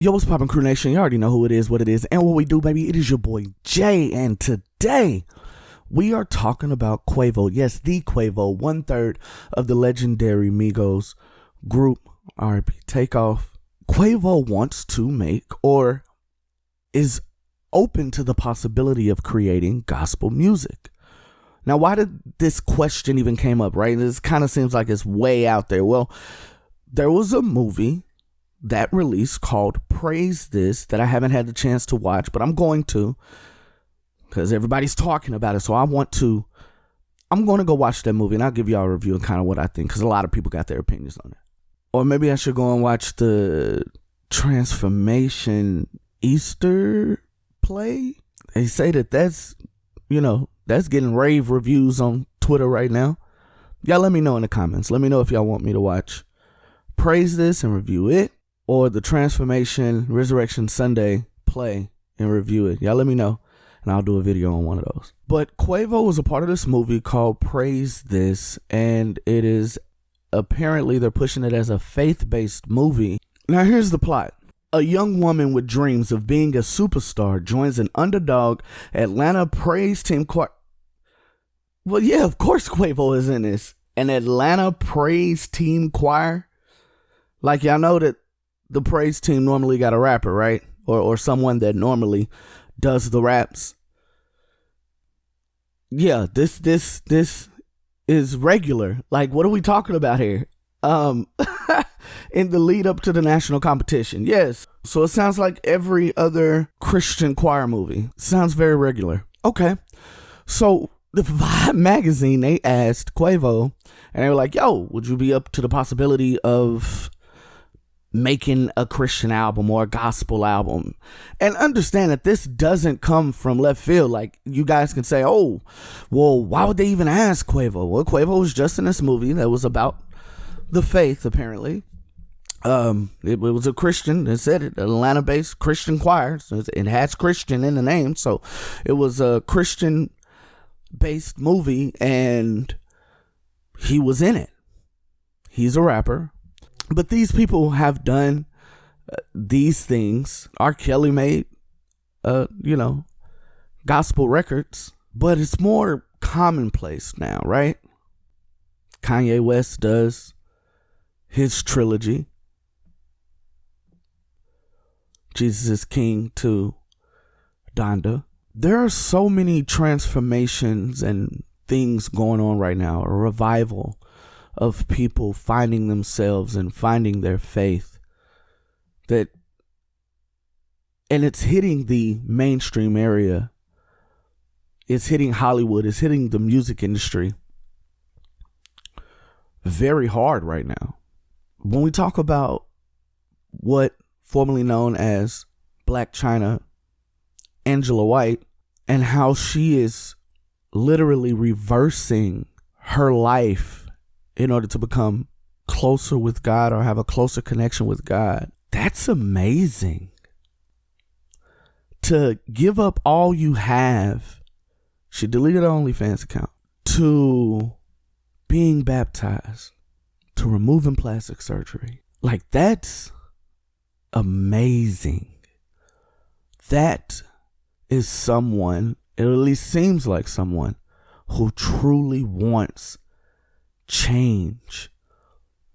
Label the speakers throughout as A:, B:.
A: Yo, what's poppin', Crew Nation? You already know who it is, what it is, and what we do, baby. It is your boy Jay, and today we are talking about Quavo. Yes, the Quavo, 1/3 of the legendary Migos group, R.I.P. Takeoff. Quavo wants to make, or is open to the possibility of creating gospel music. Now, why did this question even came up, right? This kind of seems like it's way out there. Well, there was a movie that released called Praise This that I haven't had the chance to watch, but I'm going to, because everybody's talking about it. So I'm going to go watch that movie, and I'll give y'all a review and kind of what I think, because a lot of people got their opinions on it. Or maybe I should go and watch the Transformation Easter play. They say that's getting rave reviews on Twitter right now. Y'all let me know in the comments. Let me know if y'all want me to watch Praise This and review it, or the Transformation Resurrection Sunday play and review it. Y'all let me know, and I'll do a video on one of those. But Quavo was a part of this movie called Praise This, and it is apparently they're pushing it as a faith-based movie. Now here's the plot. A young woman with dreams of being a superstar joins an underdog Atlanta praise team choir. Well, yeah, of course Quavo is in this. An Atlanta praise team choir. Like, y'all know that the praise team normally got a rapper, right? Or someone that normally does the raps. Yeah, this is regular. Like, what are we talking about here? In the lead up to the national competition. Yes. So it sounds like every other Christian choir movie. Sounds very regular. Okay. So the Vibe magazine, they asked Quavo, and they were like, yo, would you be up to the possibility of making a Christian album or a gospel album? And understand that this doesn't come from left field. Like, you guys can say, oh, well, why would they even ask Quavo? Well, Quavo was just in this movie that was about the faith, apparently. It was a Christian, it said it, Atlanta-based Christian choir. So it has Christian in the name, so it was a Christian-based movie, and he was in it. He's a rapper. But these people have done these things. R. Kelly made, gospel records, but it's more commonplace now, right? Kanye West does his trilogy, Jesus is King to Donda. There are so many transformations and things going on right now, a revival of people finding themselves and finding their faith, and it's hitting the mainstream area. It's hitting Hollywood. It's hitting the music industry very hard right now. When we talk about what formerly known as Black China, Angela White, and how she is literally reversing her life in order to become closer with God or have a closer connection with God. That's amazing. To give up all you have. She deleted her OnlyFans account. To being baptized. To removing plastic surgery. Like, that's amazing. That is someone, it at least seems like someone, who truly wants change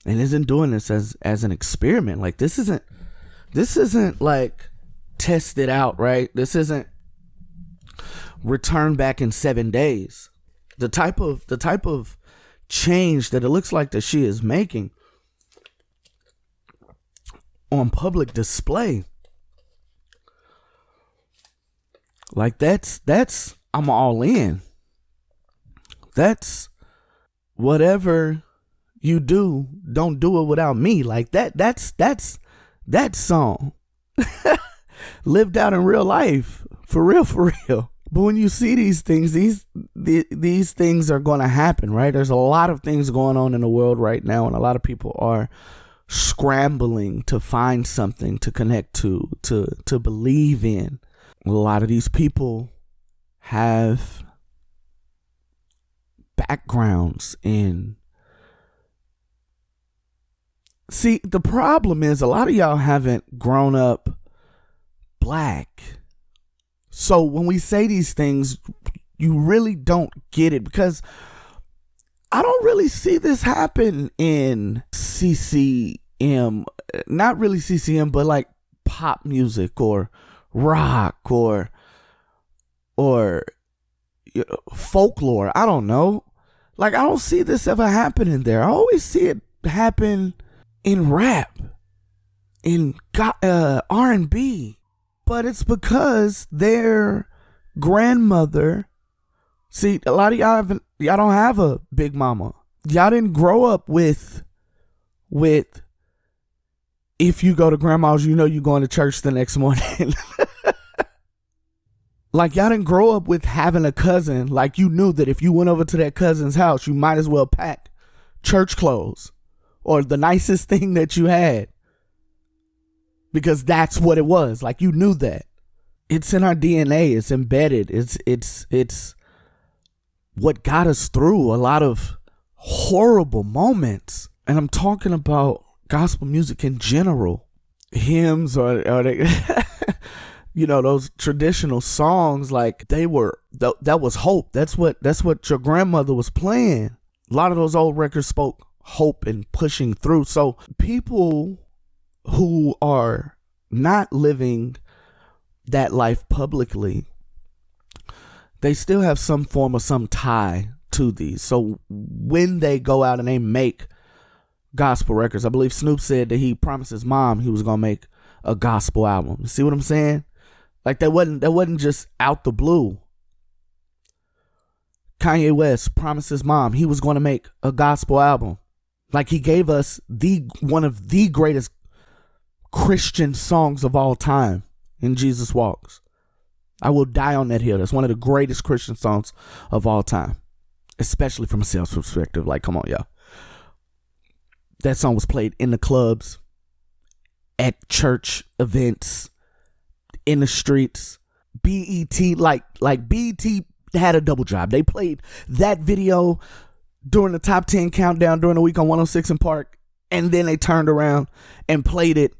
A: and isn't doing this as an experiment. Like, this isn't like tested out, right? This isn't return back in 7 days. The type of change that it looks like that she is making on public display, like, that's I'm all in. That's whatever you do, don't do it without me. Like, that's that song lived out in real life, for real. But when you see these things, these things are going to happen, right? There's a lot of things going on in the world right now, and a lot of people are scrambling to find something to connect to believe in. A lot of these people have backgrounds in See, the problem is a lot of y'all haven't grown up black. So when we say these things, you really don't get it, because I don't really see this happen in CCM. Not really CCM, but like pop music or rock or folklore. I don't know. Like, I don't see this ever happening there. I always see it happen in rap, in R&B. But it's because their grandmother, see, a lot of y'all don't have a big mama. Y'all didn't grow up with if you go to grandma's, you know you're going to church the next morning. Like, y'all didn't grow up with having a cousin. Like, you knew that if you went over to that cousin's house, you might as well pack church clothes or the nicest thing that you had, because that's what it was. Like, you knew that. It's in our DNA. It's embedded. It's what got us through a lot of horrible moments. And I'm talking about gospel music in general. Hymns or they, you know, those traditional songs, like, they were, that was hope. That's what your grandmother was playing. A lot of those old records spoke hope and pushing through. So people who are not living that life publicly, they still have some form of some tie to these. So when they go out and they make gospel records, I believe Snoop said that he promised his mom he was gonna make a gospel album. You see what I'm saying? Like, that wasn't just out the blue. Kanye West promised his mom he was going to make a gospel album. Like, he gave us one of the greatest Christian songs of all time in Jesus Walks. I will die on that hill. That's one of the greatest Christian songs of all time, especially from a sales perspective. Like, come on, y'all. That song was played in the clubs, at church events, in the streets. BET, like BET had a double job. They played that video during the top 10 countdown during the week on 106 in Park, and then they turned around and played it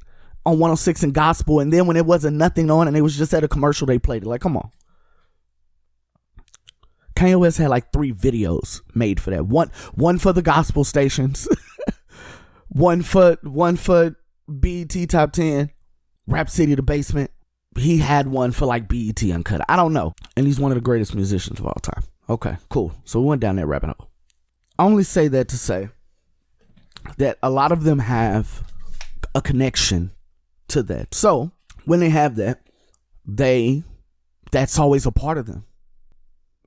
A: on 106 in Gospel, and then when it wasn't nothing on and it was just at a commercial, they played it. Like, come on. Kanye West had like 3 videos made for that. One for the gospel stations, one for BET Top 10, Rap City The Basement. He had one for like BET Uncut. I don't know. And he's one of the greatest musicians of all time. Okay, cool. So we went down that rabbit hole. I only say that to say that a lot of them have a connection to that. So when they have that, that's always a part of them.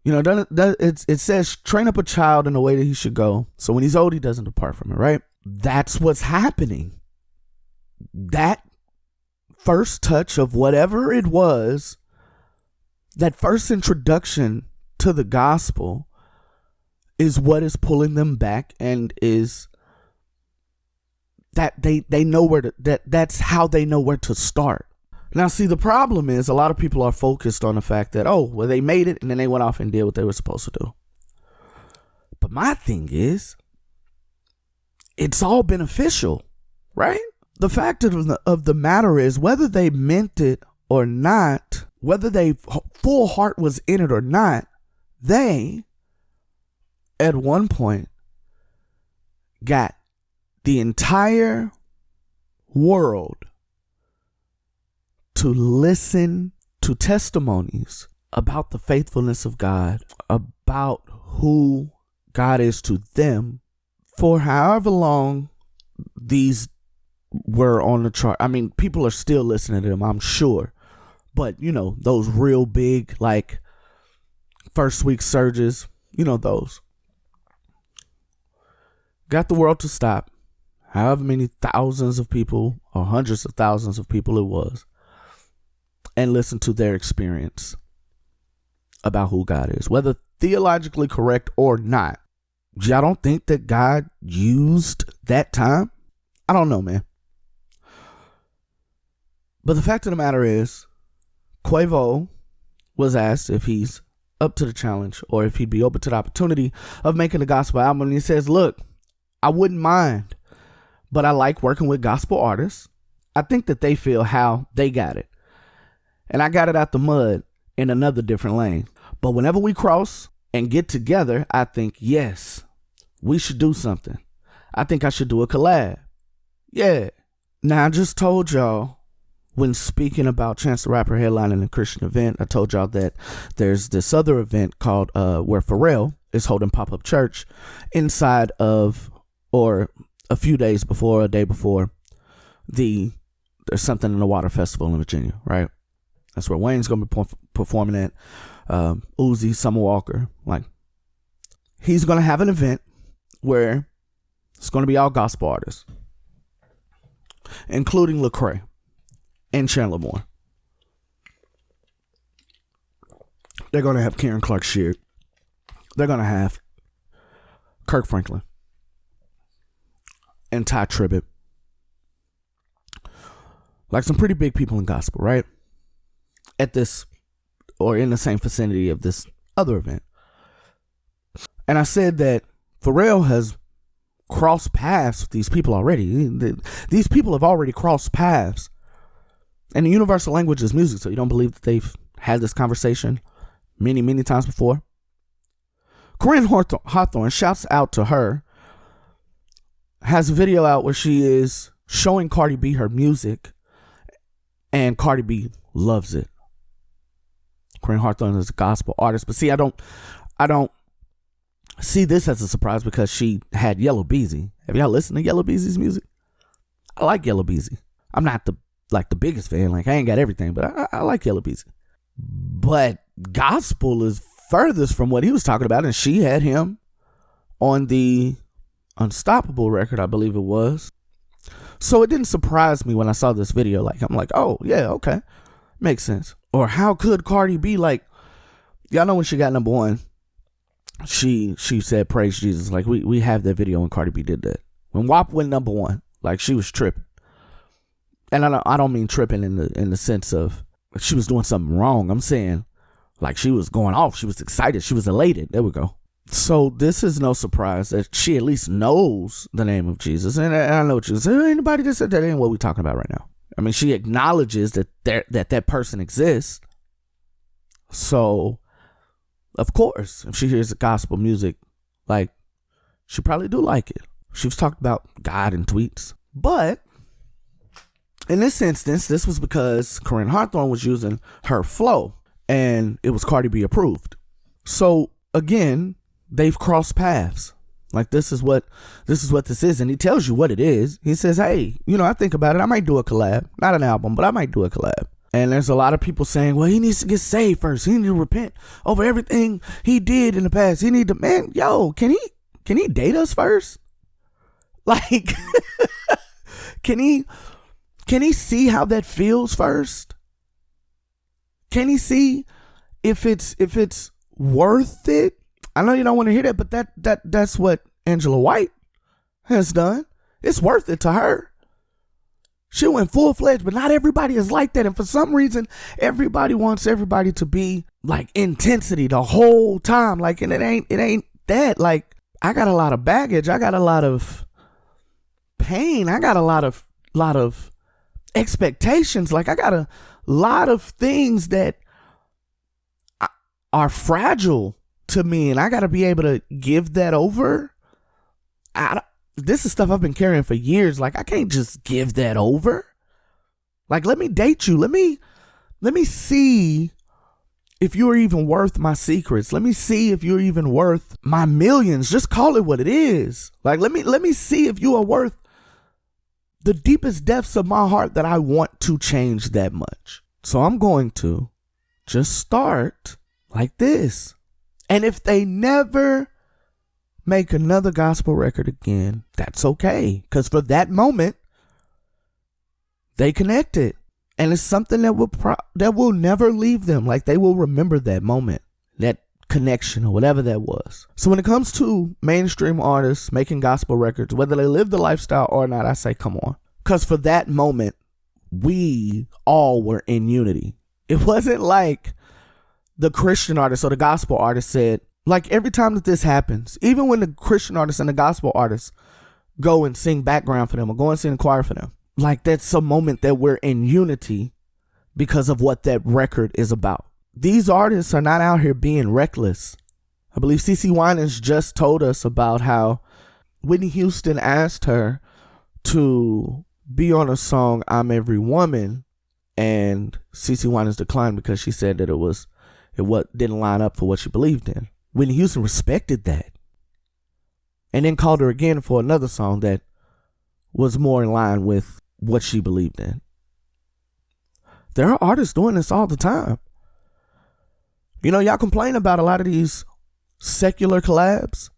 A: You know, it says train up a child in the way that he should go, so when he's old, he doesn't depart from it, right? That's what's happening. That first touch of whatever it was, that first introduction to the gospel, is what is pulling them back, and is that they know where to, that's how they know where to start. Now, see, the problem is a lot of people are focused on the fact that, oh, well, they made it and then they went off and did what they were supposed to do. But my thing is, it's all beneficial, right? The fact of the matter is, whether they meant it or not, whether they full heart was in it or not, they, at one point, got the entire world to listen to testimonies about the faithfulness of God, about who God is to them, for however long these were on the chart. I mean, people are still listening to them, I'm sure. But, you know, those real big, like, first week surges, you know, those got the world to stop, however many thousands of people or hundreds of thousands of people it was, and listen to their experience about who God is, whether theologically correct or not. Y'all don't think that God used that time? I don't know, man. But the fact of the matter is, Quavo was asked if he's up to the challenge or if he'd be open to the opportunity of making a gospel album. And he says, look, I wouldn't mind, but I like working with gospel artists. I think that they feel how they got it. And I got it out the mud in another different lane. But whenever we cross and get together, I think, yes, we should do something. I think I should do a collab. Yeah. Now, I just told y'all, when speaking about Chance the Rapper headlining a Christian event, I told y'all that there's this other event called where Pharrell is holding pop-up church inside of, or a few days before, a day before, there's something in the Water Festival in Virginia, right? That's where Wayne's going to be performing at. Uzi, Summer Walker. Like, he's going to have an event where it's going to be all gospel artists, including Lecrae and Chandler Moore. They're going to have Karen Clark Sheard. They're going to have Kirk Franklin and Ty Tribbett. Like some pretty big people in gospel, right? At this, or in the same vicinity of this other event. And I said that Pharrell has crossed paths with these people already. These people have already crossed paths. And the universal language is music, so you don't believe that they've had this conversation many, many times before? Corinne Hawthorne, shouts out to her, has a video out where she is showing Cardi B her music, and Cardi B loves it. Corinne Hawthorne is a gospel artist, but see, I don't see this as a surprise because she had Yellow Beezy. Have y'all listened to Yellow Beezy's music? I like Yellow Beezy. I'm not the biggest fan. Like, I ain't got everything, but I like Yellow Beezy. But gospel is furthest from what he was talking about, and she had him on the Unstoppable record, I believe it was. So it didn't surprise me when I saw this video. Like, I'm like, oh yeah, okay, makes sense. Or how could Cardi B, like, y'all know when she got number one, she said praise Jesus. Like, we have that video when Cardi B did that. When WAP went number one, like, she was tripping. And I don't mean tripping in the sense of she was doing something wrong. I'm saying, like, she was going off. She was excited. She was elated. There we go. So this is no surprise that she at least knows the name of Jesus. And I know what you say. Anybody that said that ain't what we're talking about right now. I mean, she acknowledges that that person exists. So, of course, if she hears the gospel music, like, she probably do like it. She was talking about God in tweets. But in this instance, this was because Corinne Hawthorne was using her flow, and it was Cardi B approved. So again, they've crossed paths. Like, this is what this is, and he tells you what it is. He says, hey, I think about it, I might do a collab. Not an album, but I might do a collab. And there's a lot of people saying, well, he needs to get saved first. He needs to repent over everything he did in the past. He need to, man, yo, can he date us first? Like, can he see how that feels first? Can he see if it's worth it? I know you don't want to hear that, but that's what Angela White has done. It's worth it to her. She went full-fledged, but not everybody is like that. And for some reason, everybody wants everybody to be like intensity the whole time. Like, and it ain't that. Like, I got a lot of baggage. I got a lot of pain. I got a lot of expectations. Like, I got a lot of things that are fragile to me, and I got to be able to give that over. This is stuff I've been carrying for years. Like, I can't just give that over. Like, let me date you. Let me see if you're even worth my secrets. Let me see if you're even worth my millions. Just call it what it is. Like, let me see if you are worth the deepest depths of my heart that I want to change that much. So I'm going to just start like this. And if they never make another gospel record again, that's okay. Because for that moment, they connected. And it's something that will never leave them. Like, they will remember that moment, that connection, or whatever that was. So when it comes to mainstream artists making gospel records, whether they live the lifestyle or not, I say, come on. Because for that moment, we all were in unity. It wasn't like the Christian artist or the gospel artist said, like, every time that this happens, even when the Christian artist and the gospel artist go and sing background for them or go and sing the choir for them. Like, that's a moment that we're in unity because of what that record is about. These artists are not out here being reckless. I believe CeCe Winans just told us about how Whitney Houston asked her to be on a song, I'm Every Woman, and CeCe Winans declined because she said that it didn't line up for what she believed in. Whitney Houston respected that and then called her again for another song that was more in line with what she believed in. There are artists doing this all the time. You know, y'all complain about a lot of these secular collabs,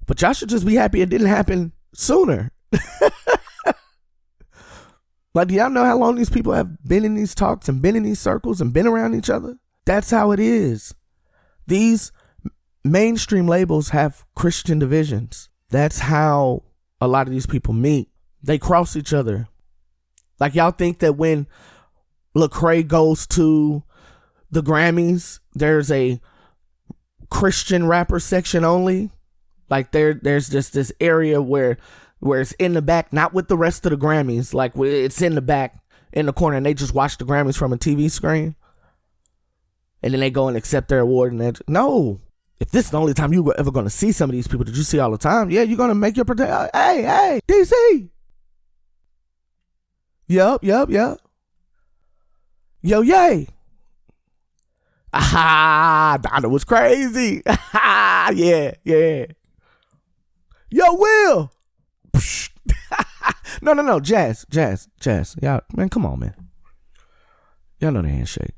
A: but y'all should just be happy it didn't happen sooner. Like, do y'all know how long these people have been in these talks and been in these circles and been around each other? That's how it is. These mainstream labels have Christian divisions. That's how a lot of these people meet. They cross each other. Like, y'all think that when Lecrae goes to the Grammys, there's a Christian rapper section only? Like, there's just this area where it's in the back, not with the rest of the Grammys. Like, it's in the back, in the corner, and they just watch the Grammys from a TV screen. And then they go and accept their award. And no. If this is the only time you were ever going to see some of these people that you see all the time, yeah, you're going to make your protect. Hey, DC. Yup. Yo, yay. Aha, Donna was crazy. Yeah. Yo, Will. No, Jazz. Y'all, man, come on, man. Y'all know the handshake.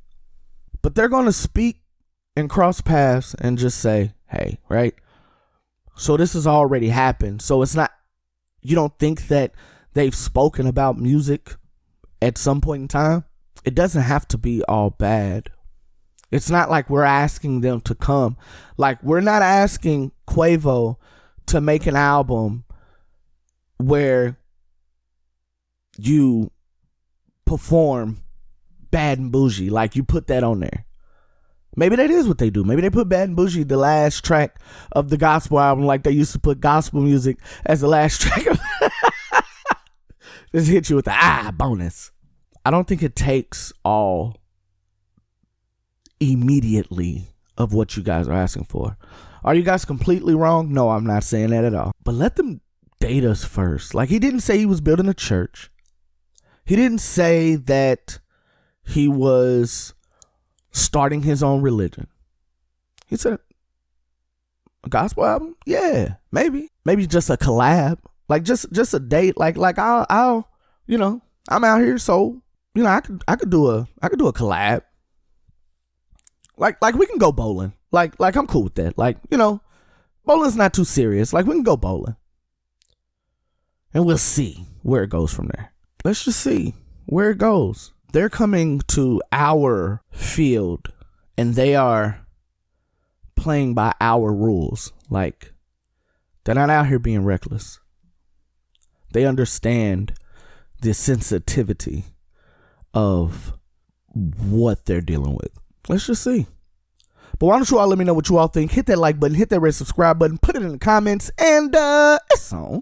A: But they're going to speak and cross paths and just say, hey, right? So this has already happened. So it's not, you don't think that they've spoken about music at some point in time? It doesn't have to be all bad. It's not like we're asking them to come. Like, we're not asking Quavo to make an album where you perform Bad and Bougie. Like, you put that on there. Maybe that is what they do. Maybe they put Bad and Bougie, the last track of the gospel album, like they used to put gospel music as the last track of just hit you with the bonus. I don't think it takes all immediately of what you guys are asking for. Are you guys completely wrong? No, I'm not saying that at all. But let them date us first. Like, he didn't say he was building a church. He didn't say that he was starting his own religion. He said, a gospel album? Yeah, maybe just a collab, like just a date. Like I'll you know, I'm out here, so you know, I could do a collab. Like we can go bowling. Like I'm cool with that. Like, you know, bowling's not too serious. Like, we can go bowling, and we'll see where it goes from there. Let's just see where it goes. They're coming to our field and they are playing by our rules. Like, they're not out here being reckless. They understand the sensitivity of what they're dealing with. Let's just see. But why don't you all let me know what you all think? Hit that like button, hit that red subscribe button, put it in the comments, and it's on.